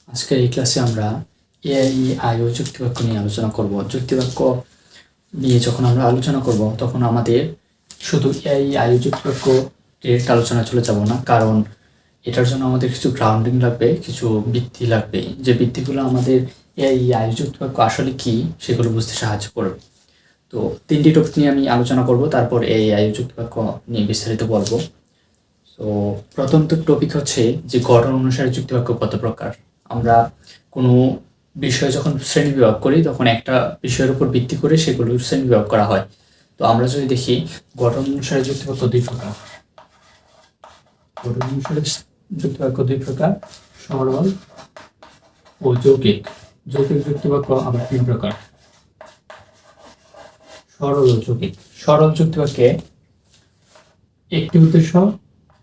আজকের এই ক্লাসে আমরা এআই ও যুক্তিবাক্য নিয়ে আলোচনা করব। যুক্তিবাক্য নিয়ে যখন আমরা আলোচনা করব তখন আমাদের শুধু এআই ও যুক্তিবাক্য ডিরেক্ট আলোচনা চলে যাব না, কারণ এটার জন্য আমাদের কিছু গ্রাউন্ডিং লাগবে, কিছু ভিত্তি লাগবে, যে ভিত্তিগুলো আমাদের এআই ও যুক্তিবাক্য আসলে কি সেগুলো বুঝতে সাহায্য করবে। তো তিনটি টপিক নিয়ে আমি আলোচনা করব, তারপর এআই ও যুক্তিবাক্য নিয়ে বিস্তারিত বলবো। তো প্রথম টপিক হচ্ছে যে গঠন অনুসারে যুক্তিবাক্য কত প্রকার। আমরা কোনো বিষয় যখন শ্রেণীবিভাগ করি তখন একটা বিষয়ের উপর ভিত্তি করে সেগুলো শ্রেণীবিভাগ করা হয়। তো আমরা যদি দেখি গঠন অনুসারে যুক্তিবাক্য দুই প্রকার। গঠন অনুসারে যুক্তিবাক্য দুই প্রকার, সরল ও যৌগিক। যৌগিক যুক্তিবাক্য আবার তিন প্রকার, সরল ও যৌগিক। সরল যুক্তিবাক্যে একটি উদ্দেশ্য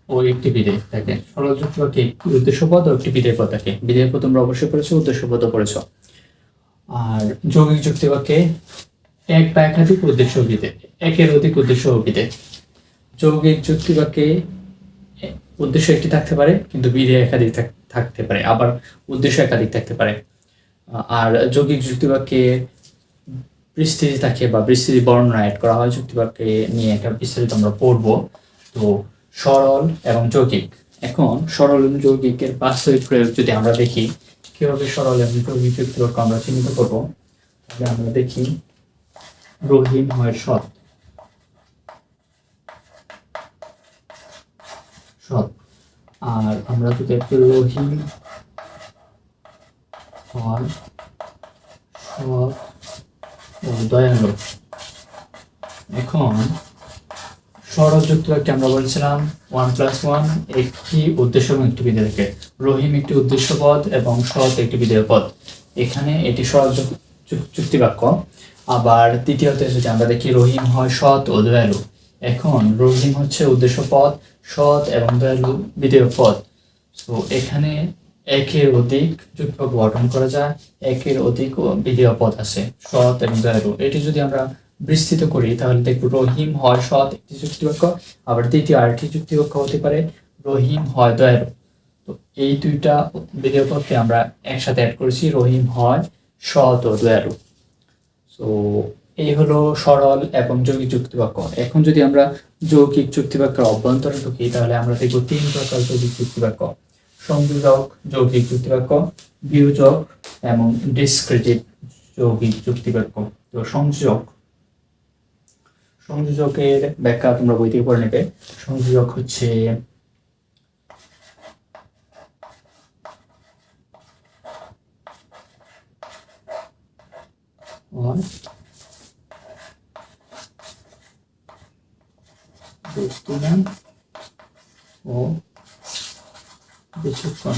ও একটি বিধেয় থাকে। সরল যুক্তিবাক্যে একটি উদ্দেশ্যপদ ও একটি বিধেয় পদ থাকে। বিধেয় পদ তোমরা অবশ্যই পড়েছো, উদ্দেশ্যপদও পড়েছো। আর যৌগিক যুক্তিবাক্যে এক বা একাধিক উদ্দেশ্য ও বিধেয়, একের অধিক উদ্দেশ্য ও বিধেয়। যৌগিক যুক্তিবাক্যে উদ্দেশ্য একটি থাকতে পারে কিন্তু বিধেয় একাধিক থাকতে পারে, আবার উদ্দেশ্য একাধিক থাকতে পারে। আর যৌগিক যুক্তিবাক্যে বিস্তৃতি থাকে বা বিস্তৃতি বর্ণনা অ্যাড করা হয়। যুক্তিবাক্যে নিয়ে একটা বিস্তারিত আমরা পড়বো। তো সরল এবং যৌগিক। এখন সরল এবং যৌগিকের বাস্তবিক প্রয়োগ যদি আমরা দেখি, কিভাবে সরল এবং যৌগিক যুক্তিবাক্য আমরা চিহ্নিত করবো, তাহলে আমরা দেখি রহিম হয় সৎ। সৎ। আর আমরা যদি একটু রহিম হয় সৎ ও দয়ালু। এখন সরল যুক্তিবাক্যে আমরা বলছিলাম 1+1 একটি উদ্দেশ্য এবং একটি বিধেয় থাকে। রহিম একটি উদ্দেশ্য পদ এবং সৎ একটি বিধেয় পদ। এখানে এটি সরল যুক্তিবাক্য। আবার দ্বিতীয়তে যদি আমরা দেখি রহিম হয় সৎ ও দয়ালু। এখন রহিম হচ্ছে উদ্দেশ্য পদ, সৎ এবং দয়ালু বিধেয় পদ। তো এখানে একের অধিক যুক্তিবাক্য গঠন করা যায়, একের অধিক বিধেয় পদ আছে, সৎ এবং দয়ালু। এটি যদি আমরা বিস্তৃত করি তাহলে দেখব রহিম হয় সৎ একটি যুক্তিবাক্য, আবার দ্বিতীয় আরেকটি যুক্তিবাক্য হতে পারে রহিম হয় দয়ালু। তো এই দুইটা বিধেয় পদকে আমরা একসাথে অ্যাড করেছি, রহিম হয় সৎ ও দয়ালু। তো এই হলো সরল এবং যৌগিক যুক্তিবাক্য। এখন যদি আমরা যৌগিক যুক্তিবাক্যের অভ্যন্তরে ঢুকি তাহলে আমরা দেখব তিন প্রকার যৌগিক যুক্তিবাক্য: সংযোজক যৌগিক যুক্তিবাক্য, বিয়োজক এবং ডিসক্রিটিভ যৌগিক যুক্তিবাক্য। তো সংযোজকের ব্যাখ্যা তোমরা বই থেকে পড়ে নেবে। সংযোজক হচ্ছে বুদ্ধিমান ও বিচক্ষণ।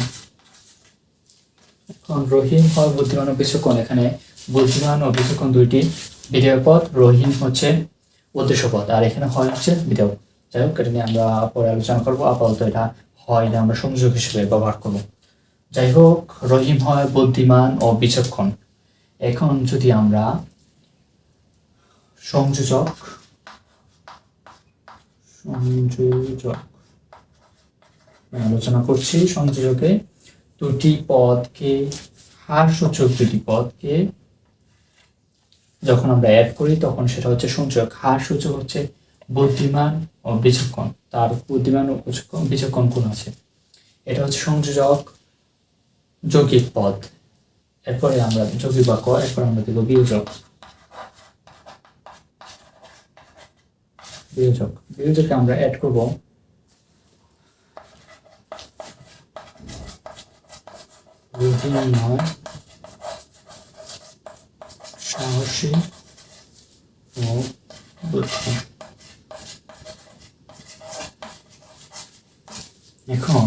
এখন রহিম হয় বুদ্ধিমান ও বিচক্ষণ। এখানে বুদ্ধিমান ও বিচক্ষণ দুইটি বিধেয় পদ, রহিম হচ্ছে উদ্দেশ্য পদ আর এখানে হয় হচ্ছে বিধেয়। যাই হোক, এটা নিয়ে আমরা পরে আলোচনা করবো। আপাতত এটা হয় না, আমরা সংযোগ হিসেবে ব্যবহার করব। যাই হোক, রহিম হয় বুদ্ধিমান ও বিচক্ষণ। এখন যদি আমরা সংযোজক আলোচনা করছি, সংযোজকে দুটি পদকে, হারসূচক দুটি পদকে যখন আমরা অ্যাড করি তখন সেটা হচ্ছে সংযোজক। হারসূচক হচ্ছে বুদ্ধিমান ও বিচক্ষণ, তার বুদ্ধিমান ও বিচক্ষণ গুণ আছে, এটা হচ্ছে সংযোজক যৌগিক পদ। এরপরে আমরা যৌগিক বাক্য, এরপর আমরা দেখব বিয়োজক। বিয়োজকে আমরা অ্যাড করব রহিম হয় সাহসী ও বুদ্ধি। এখন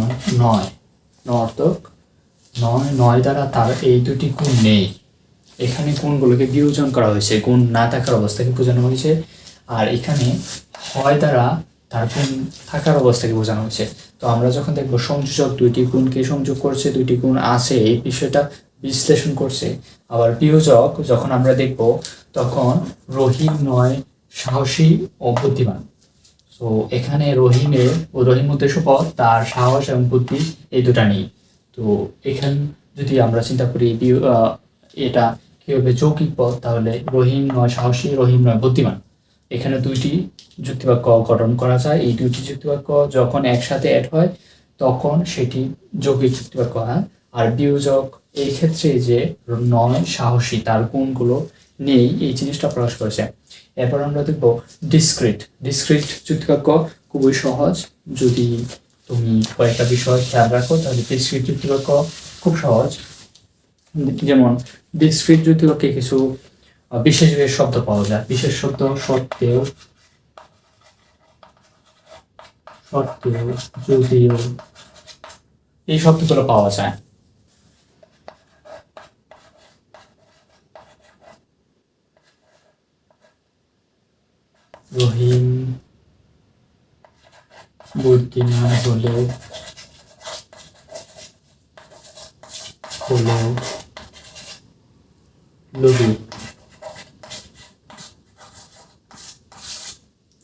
নয় দ্বারা তার এই দুটি গুণ নেই। এখানে গুণগুলোকে বিয়োজন করা হয়েছে, গুণ না থাকার অবস্থাকে বোঝানো হয়েছে। আর এখানে হয় দ্বারা তার গুণ থাকার অবস্থাকে বোঝানো হয়েছে। তো আমরা যখন দেখবো সংযোজক দুইটি গুণকে সংযোগ করছে, দুইটি গুণ আছে এই বিষয়টা বিশ্লেষণ করছে। আবার বিয়োজক যখন আমরা দেখব তখন রহিম নয় সাহসী ও বুদ্ধিমান। তো এখানে রহিম উদ্দেশ্য পদ, তার সাহস এবং বুদ্ধি এই দুটা নেই। তো এখানে যদি আমরা চিন্তা করি এটা কি হবে যৌগিক পদ, তাহলে রহিম নয় সাহসী, রহিম নয় বুদ্ধিমান। এখানে দুইটি যুক্তিবাক্য গঠন করা যায়। এই দুইটি যুক্তিবাক্য যখন একসাথে অ্যাড হয় তখন সেটি যৌগিক যুক্তিবাক্য হয়। আর বিয়োজক এই ক্ষেত্রে যে নয় সাহসী তার গুণগুলো নেই এই জিনিসটা প্রকাশ করেছে। এরপর আমরা দেখব ডিসক্রিট যুক্তিবাক্য খুবই সহজ। যদি তুমি কয়েকটা বিষয় খেয়াল রাখো তাহলে ডিসক্রিট যুক্তিবাক্য খুব সহজ। যেমন ডিসক্রিট যুক্তিবাক্যে কিছু বিশেষ বিশেষ শব্দ পাওয়া যায়। বিশেষ শব্দ সত্ত্বেও, যদিও, এই শব্দগুলো পাওয়া যায়। রহিম বুদ্ধিমান হলেও লোভী।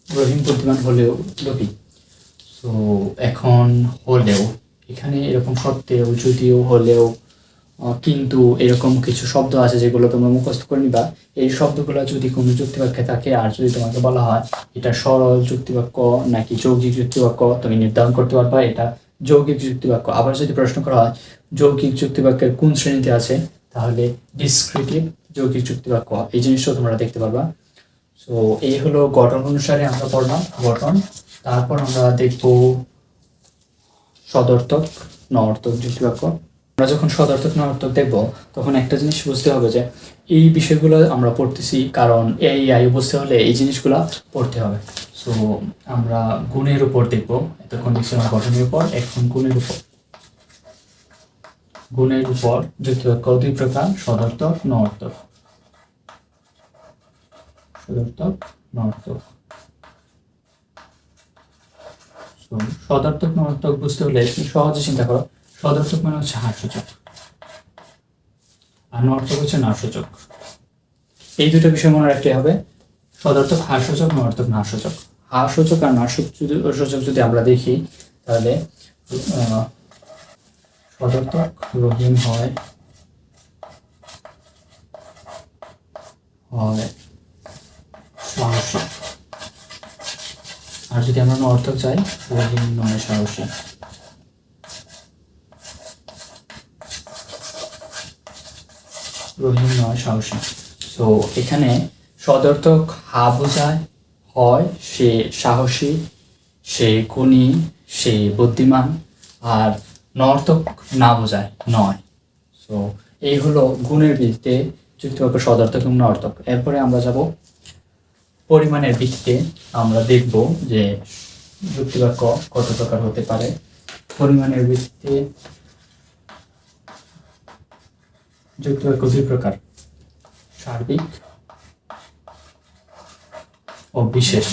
রহিম বুদ্ধিমান হলেও লোভী। তো এখন হলেও, এখানে এরকম সত্ত্বেও, যদিও, হলেও, কিন্তু এরকম কিছু শব্দ আছে যেগুলো তোমরা মুখস্থ করে নিবা। এই শব্দগুলো যদি কোনো যুক্তিবাক্যে থাকে আর যদি তোমাকে বলা হয় এটা সরল যুক্তিবাক্য নাকি যৌগিক যুক্তিবাক্য, তুমি নির্ধারণ করতে পারবা এটা যৌগিক যুক্তিবাক্য। আবার যদি প্রশ্ন করা হয় যৌগিক যুক্তিবাক্যের কোন শ্রেণীতে আছে, তাহলে ডিসক্রিটিভ যৌগিক যুক্তিবাক্য, এই জিনিসটা তোমরা দেখতে পারবা। সো এই হলো গঠন অনুসারে আমরা পড়লাম গঠন। তারপর আমরা দেখব সদর্থক নঅর্থক যুক্তিবাক্য। আমরা যখন সদর্থক নঅর্থক দেখব তখন একটা জিনিস বুঝতে হবে যে এই বিষয়গুলো আমরা পড়তেছি কারণ এই আই বুঝতে হলে এই জিনিসগুলো পড়তে হবে। সো আমরা গুণের উপর দেখব। এতক্ষণ দেখছিলাম গঠনের উপর, এখন গুণের উপর। গুণের উপর যুক্তিবাক্য দুই প্রকার, সদর্থক নঅর্থক। সদর্থক নঅর্থক বুঝতে হলে সহজে চিন্তা করো। সদর্থক মানে হচ্ছে হাস্যচক আর নঅর্থক হচ্ছে নাস্যচক। এই দুটো বিষয় মনে রাখতে হবে। সদর্থক হাস্যচক, নঅর্থক নাস্যচক। হাস্যচক আর নাস্যচক যদি আমরা দেখি তাহলে সদর্থক রহিম হয় সাহসী, আর যদি আমরা নঅর্থক চাই রহিম নয় সাহসী। রহিম নয় সাহসী। সো এখানে সদর্থক হা বোঝায় হয় সে সাহসী, সে গুণী, সে বুদ্ধিমান, আর নঅর্থক না বোঝায় নয়। সো এই হলো গুণের ভিত্তিতে যুক্তিবাক্য সদর্থক এবং নঅর্থক। এরপরে আমরা যাব পরিমাণের ভিত্তিতে। আমরা দেখব যে যুক্তিবাক্য কত প্রকার হতে পারে। পরিমাণের ভিত্তিতে যুক্তিবাক্য দুই প্রকার, সার্বিক ও বিশেষ।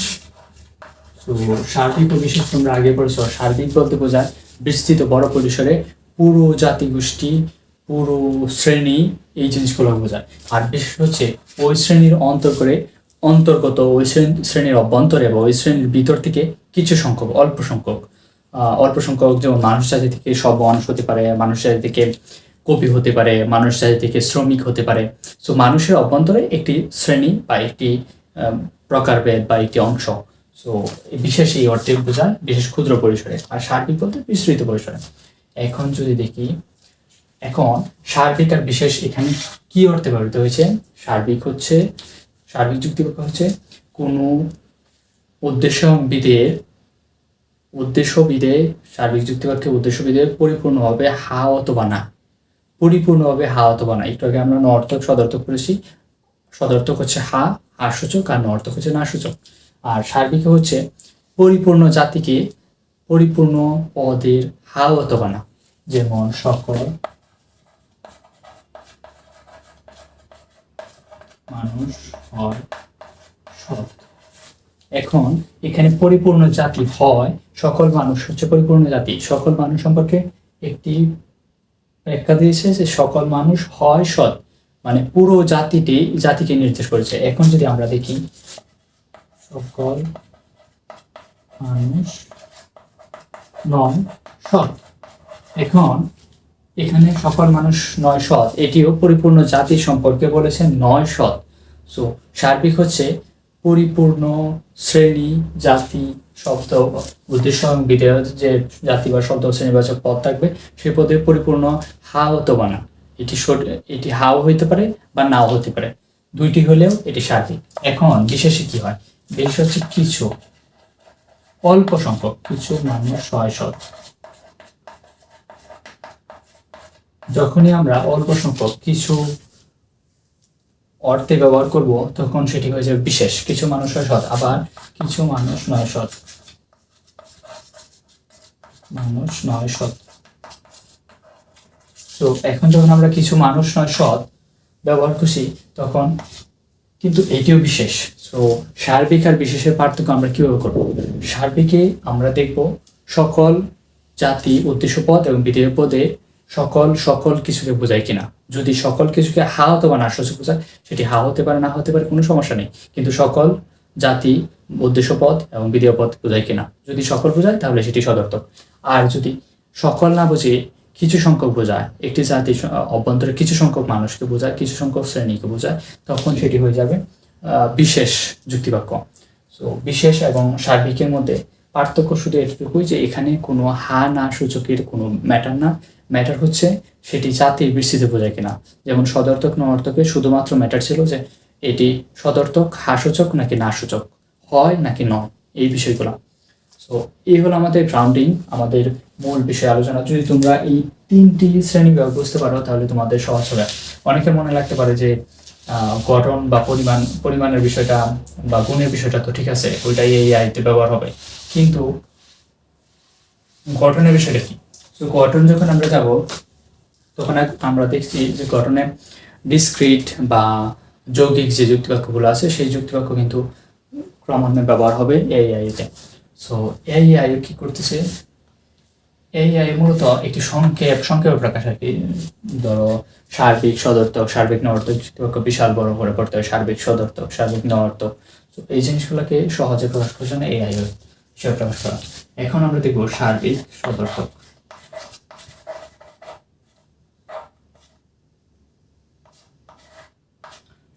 তো সার্বিক ও বিশেষ তোমরা আগে পড়েছ। সার্বিক বলতে বোঝায় বিস্তৃত বড় পরিসরে পুরো জাতিগোষ্ঠী, পুরো শ্রেণী, এই জিনিসগুলো বোঝায়। আর বিশেষ হচ্ছে ওই শ্রেণীর অন্তর্গত ওই শ্রেণীর অভ্যন্তরে বা ওই শ্রেণীর ভিতর থেকে কিছু সংখ্যক, অল্প সংখ্যক যেমন মানুষ জাতি থেকে সব মানুষ হতে পারে, মানুষ জাতি থেকে কবি হতে পারে, মানুষ জাতি থেকে শ্রমিক হতে পারে। সো মানুষের অভ্যন্তরে একটি শ্রেণী বা একটি প্রকারভেদ বা একটি অংশ। সো বিশেষ এই অর্থে বোঝায় বিশেষ ক্ষুদ্র পরিসরে, আর সার্বিক বলতে বিস্তৃত পরিসরে। এখন যদি দেখি এখন সার্বিক আর বিশেষ এখানে কি অর্থে ব্যবহৃত হয়েছে। সার্বিক যুক্তিবাক্য হচ্ছে কোনো উদ্দেশ্যবিধেয় সার্বিক বাক্যে উদ্দেশ্যবিধেয় পরিপূর্ণভাবে হা অথবা না, একটু আগে আমরা নঅর্থক সদর্থক করেছি। সদর্থক হচ্ছে হা, হাসূচক, আর নঅর্থক হচ্ছে নাসূচক। আর সার্বিক হচ্ছে পরিপূর্ণ জাতিকে পরিপূর্ণ পদের হা অথবা না, যেমন সকল মানুষ হয় সৎ। এখন এখানে পরিপূর্ণ জাতি হয়, সকল মানুষ হচ্ছে পরিপূর্ণ জাতি। সকল মানুষ সম্পর্কে একটি ব্যাখ্যা দিয়েছে যে সকল মানুষ হয় সৎ, মানে পুরো জাতিকে নির্দেশ করেছে। এখন যদি আমরা দেখি সকল মানুষ নয় সৎ, এখন এখানে সকল মানুষ নয় সৎ, এটিও পরিপূর্ণ জাতি সম্পর্কে বলেছে নয় সৎ। সো সার্বিক হচ্ছে পরিপূর্ণ শ্রেণী, জাতি, শব্দ, উদ্দেশ্য এবং বিধেয় যে জাতি বা শব্দ শ্রেণীবাচক পদ থাকবে সেই পদে পরিপূর্ণ হা অথবা না। এটি হাও হইতে পারে বা নাও হতে পারে, দুইটি হলেও এটি সার্বিক। এখন বিশেষে কি হয়? বিশেষ হচ্ছে কিছু, অল্প সংখ্যক, কিছু মানুষ হয় সৎ। যখনই আমরা অল্প সংখ্যক কিছু অর্থে ব্যবহার করব তখন সেটি হয়ে যাবে বিশেষ। কিছু মানুষ হয় সৎ, আবার কিছু মানুষ নয় সৎ, মানুষ নয় সৎ। তো এখন যখন আমরা কিছু মানুষ নয় সৎ ব্যবহার করছি তখন কিন্তু এটিও বিশেষ। সো সার্বিক আর বিশেষের পার্থক্য আমরা কিভাবে করব? সার্বিকে আমরা দেখব সকল জাতি, উদ্দেশ্য পদ এবং বিধেয় পদে সকল সকল কিছুকে বোঝায় কিনা। যদি সকল কিছুকে হা অথবা না সূচক বোঝায় সেটি হা হতে পারে, না হতে পারে, কোনো সমস্যা নেই। কিন্তু সকল জাতি, উদ্দেশ্য পদ এবং বিধেয় পদ বোঝায় কিনা, যদি সকল বোঝায় তাহলে সেটি সদর্থক। আর যদি সকল না বুঝিয়ে কিছু সংখ্যক বোঝায়, একটি জাতির অভ্যন্তরে কিছু সংখ্যক মানুষকে বোঝায়, কিছু সংখ্যক শ্রেণীকে বোঝায়, তখন সেটি হয়ে যাবে বিশেষ যুক্তিবাক্য। সো বিশেষ এবং সার্বিকের মধ্যে পার্থক্য শুধু এটুকুই যে এখানে কোনো হা না সূচকের কোনো ম্যাটার না, ম্যাটার হচ্ছে সেটি জাতির বিস্তৃতি বোঝায় কিনা। যেমন সদর্থক নর্থকে শুধুমাত্র ম্যাটার ছিল যে এটি সদর্থক হা সূচক নাকি না সূচক, হয় নাকি নয়, এই বিষয়গুলো। সো এই হলো আমাদের গ্রাউন্ডিং, আমাদের মূল বিষয় আলোচনা। যদি তোমরা এই তিনটি শ্রেণী বুঝতে পারো তাহলে তোমাদের সহজ হবে। অনেকের মনে লাগতে পারে যে গঠন বা পরিমাণের বিষয়টা বা গুণের বিষয়টা তো ঠিক আছে, ওইটাই এই আইতে ব্যবহার হবে, কিন্তু গঠনের বিষয়টা কি? তো গঠন যখন আমরা যাব তখন আমরা দেখছি যে গঠনে ডিসক্রিট বা যৌগিক যে যুক্তিবাক্যগুলো আছে সেই যুক্তিবাক্য কিন্তু ক্রমান্বয়ে ব্যবহার হবে এই আইতে। সো এই আই কি করতেছে? এই আই মূলত একটি সংক্ষেপ প্রকাশ আর কি। ধরো সার্বিক, সদর্থক, সার্বিক নর্থক যুক্তিবাক্য বিশাল বড় করে পড়তে হয়, সার্বিক সদর্থক, সার্বিক নর্থক। এই জিনিসগুলোকে সহজে প্রকাশ করার জন্য এই আই হিসেবে প্রকাশ করা। এখন আমরা দেখব সার্বিক সদর্থক।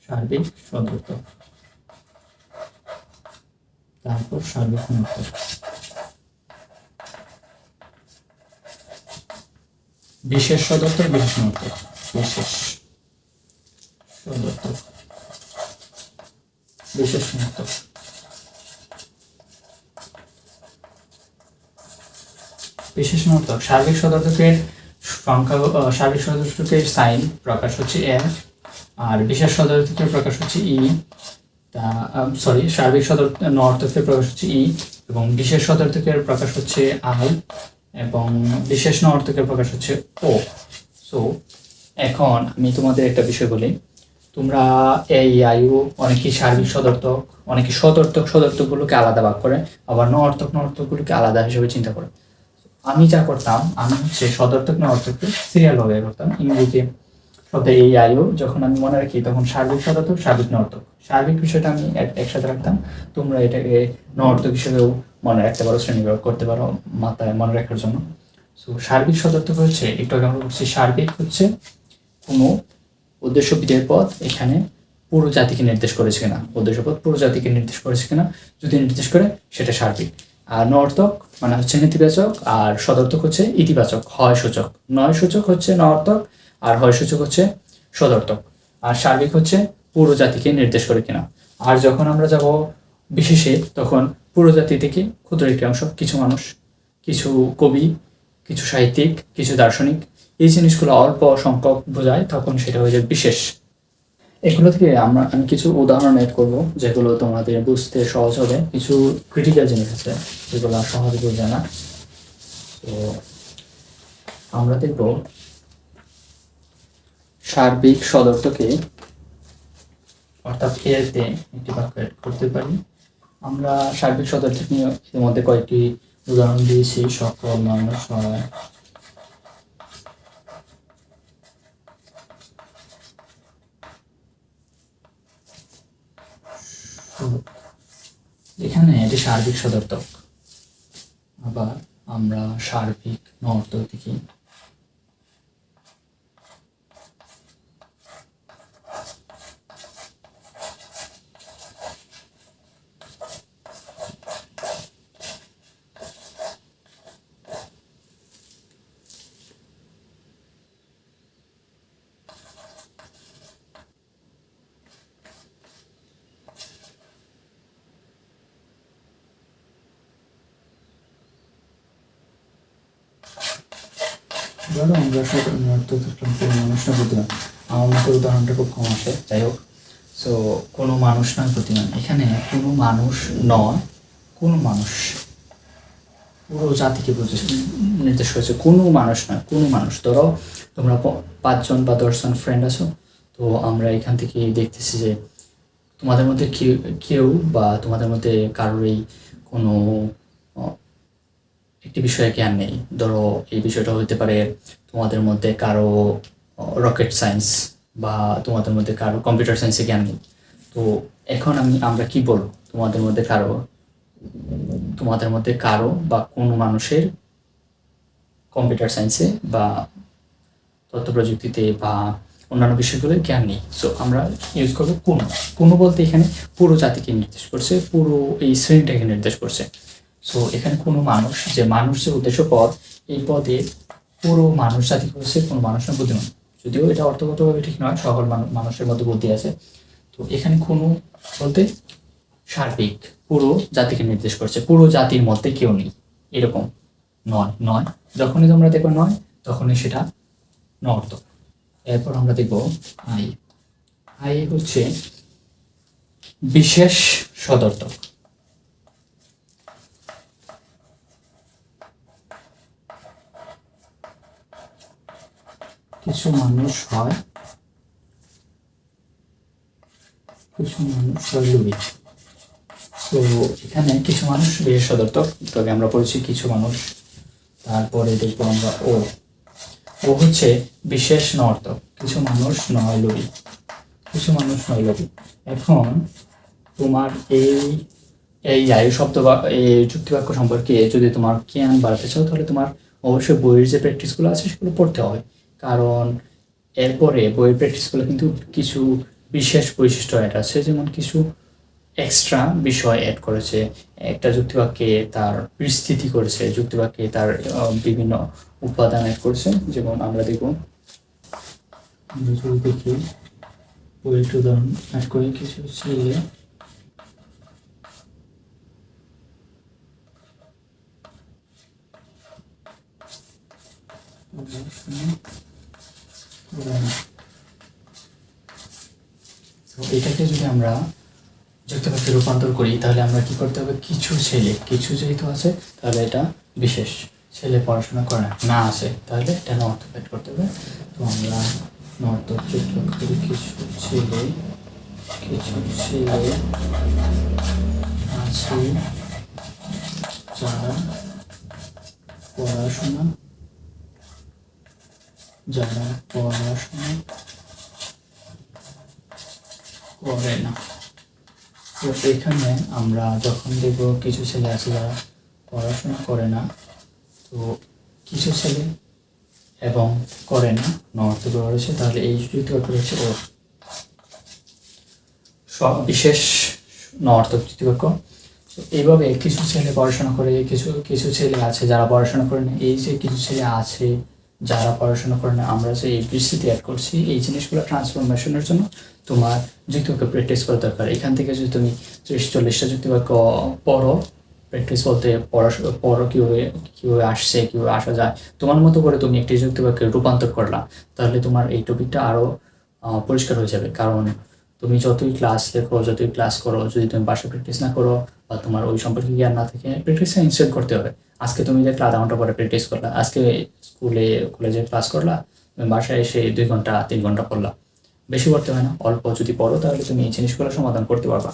সার্বিক সদর্থক, তারপর সার্বিক নর্থক। বিশেষ সদর্থক, বিশেষ নর্থক, বিশেষ সদর্থক, বিশেষ নর্থক। বিশেষ নর্থক সার্বিক সদর্থকের সংখ্যা, সার্বিক সদর্থকের সাইন প্রকাশ হচ্ছে এম, আর বিশেষ সদর্থকের প্রকাশ হচ্ছে ই। সার্বিক নর্থকের প্রকাশ হচ্ছে ই এবং বিশেষ সদর্থকের প্রকাশ হচ্ছে আই এবং বিশেষ নর্থকের প্রকাশ হচ্ছে ও। সো এখন আমি তোমাদের একটা বিষয় বলি, তোমরা এই আয়ু অনেকেই সার্বিক সদর্থক, অনেকে সদর্থকগুলোকে আলাদা ভাগ করে, আবার নর্থকগুলোকে আলাদা হিসেবে চিন্তা করে। আমি যা করতাম, আমি হচ্ছে সদর্থক নর্থককে সিরিয়াল ভাবে করতাম। ইংরেজি শব্দে এই আয়ু যখন আমি মনে রাখি তখন সার্বিক সদর্থক, সার্বিক নর্থক, সার্বিক বিষয়টা আমি একসাথে রাখতাম। তোমরা এটাকে নর্থক হিসেবেও মনে রাখতে পারো, শ্রেণীবিভাগ করতে পারো মাথায় মনে রাখার জন্য। সো সার্বিক সদর্থক হচ্ছে, একটু আগে আমরা বলছি, সার্বিক হচ্ছে কোনো উদ্দেশ্য বিধেয় পদ এখানে পুরো জাতিকে নির্দেশ করেছে কিনা, উদ্দেশ্য পদ পুরো জাতিকে নির্দেশ করেছে কিনা, যদি নির্দেশ করে সেটা সার্বিক। আর নর্থক মানে হচ্ছে নেতিবাচক, আর সদর্থক হচ্ছে ইতিবাচক, হয় সূচক। নয় সূচক হচ্ছে নর্থক আর হয় সূচক হচ্ছে সদর্থক। আর সার্বিক হচ্ছে পুরো জাতিকে নির্দেশ করে কিনা। আর যখন আমরা যাব বিশেষে তখন পুরো জাতি থেকে ক্ষুদ্র একটি অংশ, কিছু মানুষ, কিছু কবি, কিছু সাহিত্যিক, কিছু দার্শনিক, এই জিনিসগুলো অল্প সংখ্যক বোঝায়, তখন সেটা হয়ে যায় বিশেষ। এগুলো থেকে আমি কিছু উদাহরণ এড করবো যেগুলো তোমাদের বুঝতে সহজ হবে। কিছু ক্রিটিক্যাল জিনিস আছে যেগুলো সহজে বোঝা না। তো আমরা দেখব সার্বিক সদর্থকে, অর্থাৎ এতে একটি বাক্য এড করতে পারি। আমরা সার্বিক সদর্থক নিয়ে ইতিমধ্যে কয়েকটি উদাহরণ দিয়েছি। সকল মানুষ হয় এখানে এটি সার্বিক সদর্থক। আবার আমরা সার্বিক নর্থক দেখি, ধরো আমরা সাধারণ অর্থ ধরলাম কোনো মানুষ না বুদ্ধিমান। আমার মতো উদাহরণটা খুব কম আসে, যাই হোক। সো কোনো মানুষ নয় বুদ্ধিমান, এখানে কোনো মানুষ নয়, কোনো মানুষ পুরো জাতিকে নির্দেশ করেছে। কোনো মানুষ নয়, কোনো মানুষ। ধরো তোমরা 5জন বা 10জন ফ্রেন্ড আছো, তো আমরা এখান থেকে দেখতেছি যে তোমাদের মধ্যে কেউ বা তোমাদের মধ্যে কারোরই কোনো একটি বিষয়ে জ্ঞান নেই। ধরো এই বিষয়টা হতে পারে তোমাদের মধ্যে কারো রকেট সায়েন্স, বা তোমাদের মধ্যে কারো কম্পিউটার সায়েন্সে জ্ঞান নেই। তো এখন আমরা কি বলবো, তোমাদের মধ্যে কারো বা কোনো মানুষের কম্পিউটার সায়েন্সে বা তথ্য প্রযুক্তিতে বা অন্যান্য বিষয়গুলোর জ্ঞান নেই। সো আমরা ইউজ করবো কোনো বলতে এখানে পুরো জাতিকে নির্দেশ করছে, পুরো এই শ্রেণীটাকে নির্দেশ করছে। সো এখানে কোনো মানুষ, যে মানুষ যে উদ্দেশ্য পদ, এই পদে পুরো মানুষ জাতি হচ্ছে কোনো মানুষ না বুদ্ধিমান। যদিও এটা অর্থগতভাবে ঠিক নয়, সকল মানুষের মধ্যে বুদ্ধি আছে। তো এখানে কোনো বলতে সার্বিক পুরো জাতিকে নির্দেশ করছে, পুরো জাতির মধ্যে কেউ নেই এরকম। নয় যখনই তোমরা দেখো নয়, তখনই সেটা নর্থক। এরপর আমরা দেখব আই হচ্ছে বিশেষ সদর্থক। কিছু মানুষ হয় লোভী। তো এখানে কিছু মানুষ বিশেষ সদর্থক, তবে আমরা পড়েছি কিছু মানুষ। তারপরে দেখবো আমরা ও হচ্ছে বিশেষ নর্তক। কিছু মানুষ নয় লোভী। এখন তোমার এই আয়ু শব্দ বা এই যুক্তিবাক্য সম্পর্কে যদি তোমার জ্ঞান বাড়াতে চাও, তাহলে তোমার অবশ্যই বইয়ের যে প্র্যাকটিসগুলো আছে সেগুলো পড়তে হবে। কারণ এরপরে বইয়ের প্র্যাকটিসগুলো কিন্তু কিছু বিশেষ বৈশিষ্ট্য অ্যাড আছে, যেমন কিছু এক্সট্রা বিষয় অ্যাড করেছে। একটা যুক্তিবাক্যে তার বিস্তৃতি করেছে, যুক্তিবাক্যে তার বিভিন্ন উপাদান অ্যাড করেছে। যেমন আমরা দেখি বইয়ের উদাহরণ অ্যাড করে কিছু ছেলে এটাকে যদি আমরা যুক্তিবাক্যে রূপান্তর করি, তাহলে আমরা কি করতে হবে, কিছু যেহেতু আছে তাহলে এটা বিশেষ। ছেলে পড়াশোনা করে না আছে, তাহলে এটা নর্থক অ্যাড করতে হবে। তো আমরা নর্থক যুক্তিবাক্য করি, কিছু ছেলে আছে যারা পড়াশোনা করে না। তো এখানে আমরা যখন দেখব কিছু ছেলে আছে যারা পড়াশোনা করে না, তো কিছু ছেলে এবং করে না নর্থক রয়েছে, তাহলে এই যুক্তিবাক্য রয়েছে বিশেষ নর্থক যুক্তিবাক্য। এইভাবে কিছু ছেলে পড়াশোনা করে, কিছু ছেলে আছে যারা পড়াশোনা করে না। এই যে কিছু ছেলে আছে যারা পড়াশোনা করে না, আমরা যে এই বিস্তৃতি অ্যাড করছি, এই জিনিসগুলো ট্রান্সফরমেশনের জন্য তোমার যুক্তিবাক্য প্র্যাকটিস করা দরকার। এখান থেকে যদি তুমি 30-40টা যুক্তিবাক্য পড়ো, প্র্যাকটিস বলতে পড়ো কীভাবে আসছে, কীভাবে আসা যায়, তোমার মতো করে তুমি একটি যুক্তিবাক্যে রূপান্তর করলা, তাহলে তোমার এই টপিকটা আরও পরিষ্কার হয়ে যাবে। কারণ তুমি যতই ক্লাস দেখো, যতই ক্লাস করো, যদি তুমি বাসায় প্র্যাকটিস না করো বা তোমার ওই সম্পর্কে জ্ঞান না থাকে, প্র্যাকটিসটা ইনস্টল করতে হবে। আজকে তুমি দেখলে আধা ঘন্টা পরে প্র্যাকটিস করলা, আজকে কলেজে ক্লাস করলা, তুমি বাসায় এসে 2 ঘন্টা 3 ঘন্টা পড়লা। বেশি পড়তে হয় না, অল্প যদি পড়ো তাহলে তুমি এই জিনিসগুলো সমাধান করতে পারবা।